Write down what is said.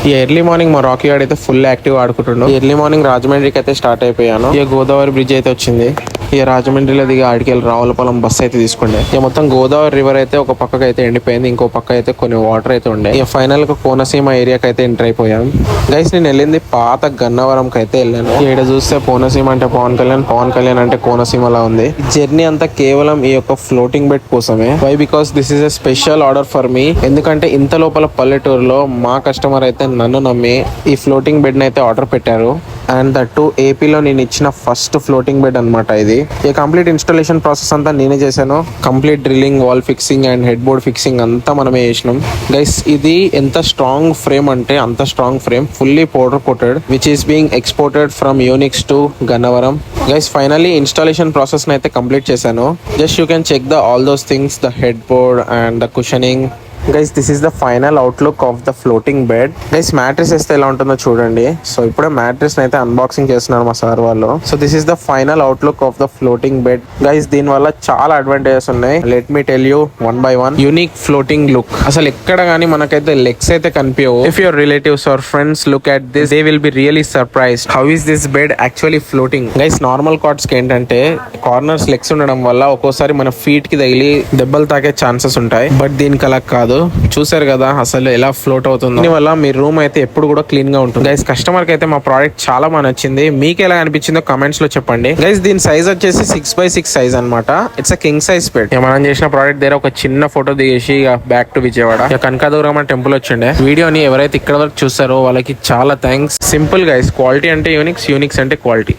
ఈ early morning మా Rocky God అయితే ఫుల్ యాక్టివ్ ఆడుకుంటుండు. ఎర్లీ మార్నింగ్ రాజమండ్రికి అయితే స్టార్ట్ అయిపోయాను. ఇక గోదావరి బ్రిడ్జ్ అయితే వచ్చింది. ఇక రాజమండ్రిలో దిగి ఆడికెళ్ళి రావులపాలెం బస్సు అయితే తీసుకుండే. ఇక మొత్తం గోదావరి రివర్ అయితే ఒక పక్కకి అయితే ఎండిపోయింది, ఇంకో పక్క అయితే కొన్ని వాటర్ అయితే ఉండే. ఇక ఫైనల్ గా కోనసీమ ఏరియాకి అయితే ఎంటర్ అయిపోయాం. గైస్ నేను వెళ్ళింది పాత గన్నవరంకి అయితే వెళ్ళాను. ఇక్కడ చూస్తే కోనసీమ అంటే పవన్ కళ్యాణ్, పవన్ కళ్యాణ్ అంటే కోనసీమలా ఉంది. జర్నీ అంతా కేవలం ఈ యొక్క ఫ్లోటింగ్ బెడ్ కోసమే. Why because this is a special order for me. ఎందుకంటే ఇంత లోపల పల్లెటూరులో మా కస్టమర్ అయితే నన్ను నమ్మి ఈ ఫ్లోటింగ్ బెడ్ ని అయితే ఆర్డర్ పెట్టారు. అండ్ దట్టు ఏపీలో నేను ఇచ్చిన ఫస్ట్ ఫ్లోటింగ్ బెడ్ అనమాట ఇది. ఈ కంప్లీట్ ఇన్స్టాలేషన్ ప్రాసెస్ అంతా నేనే చేశాను. Complete drilling, wall fixing and head board fixing అంతా మనమే చేసినాం. గైస్ ఇది ఎంత స్ట్రాంగ్ ఫ్రేమ్ అంటే అంత strong frame, fully powder coated, which is being exported from Unix to Gannavaram. Guys finally installation process ని అయితే కంప్లీట్ చేశాను. Just you can check the all those things, the head board and the cushioning. Guys this is the final outlook of the floating bed. Guys mattress వేస్తే ఎలా ఉంటుందో చూడండి. So ఇప్పుడే mattress అయితే unboxing చేస్తున్నారు మా సార్ వాళ్ళు. So this is the final outlook of the floating bed. Guys దీని వల్ల చాలా అడ్వాంటేజెస్ ఉన్నాయి. Let me tell you one by one. Unique floating look. అసలు ఎక్కడ గానీ మనకైతే లెగ్స్ అయితే కనిపించవు. If your relatives or friends look at this, they will be really surprised how is this bed actually floating. Guys normal కార్డ్స్ కి ఏంటంటే corners legs ఉండడం వల్ల ఒక్కోసారి మన ఫీట్ కి తగిలి దెబ్బలు తాకే ఛాన్సెస్ ఉంటాయి. బట్ దీనికి అలా కాదు. చూసారు కదా అసలు ఎలా ఫ్లోట్ అవుతుంది. దీనివల్ల మీ రూమ్ అయితే ఎప్పుడు కూడా క్లీన్ గా ఉంటుంది. గైస్ కస్టమర్ కి అయితే మా ప్రోడక్ట్ చాలా బాగా నచ్చింది. మీకు ఎలా అనిపించిందో కమెంట్స్ లో చెప్పండి. గైస్ దీని సైజ్ వచ్చేసి 6x6 సైజ్ అనమాట. It's a king size bed. మనం చేసిన ప్రోడక్ట్ దగ్గర ఒక చిన్న ఫోటో దిగేసి back to Vijayawada Kanakadurgamma temple వచ్చిండే. వీడియోని ఎవరైతే ఇక్కడ వరకు చూస్తారో వాళ్ళకి చాలా థ్యాంక్స్. సింపుల్ గైస్, క్వాలిటీ అంటే యూనిక్స్, యూనిక్స్ అంటే క్వాలిటీ.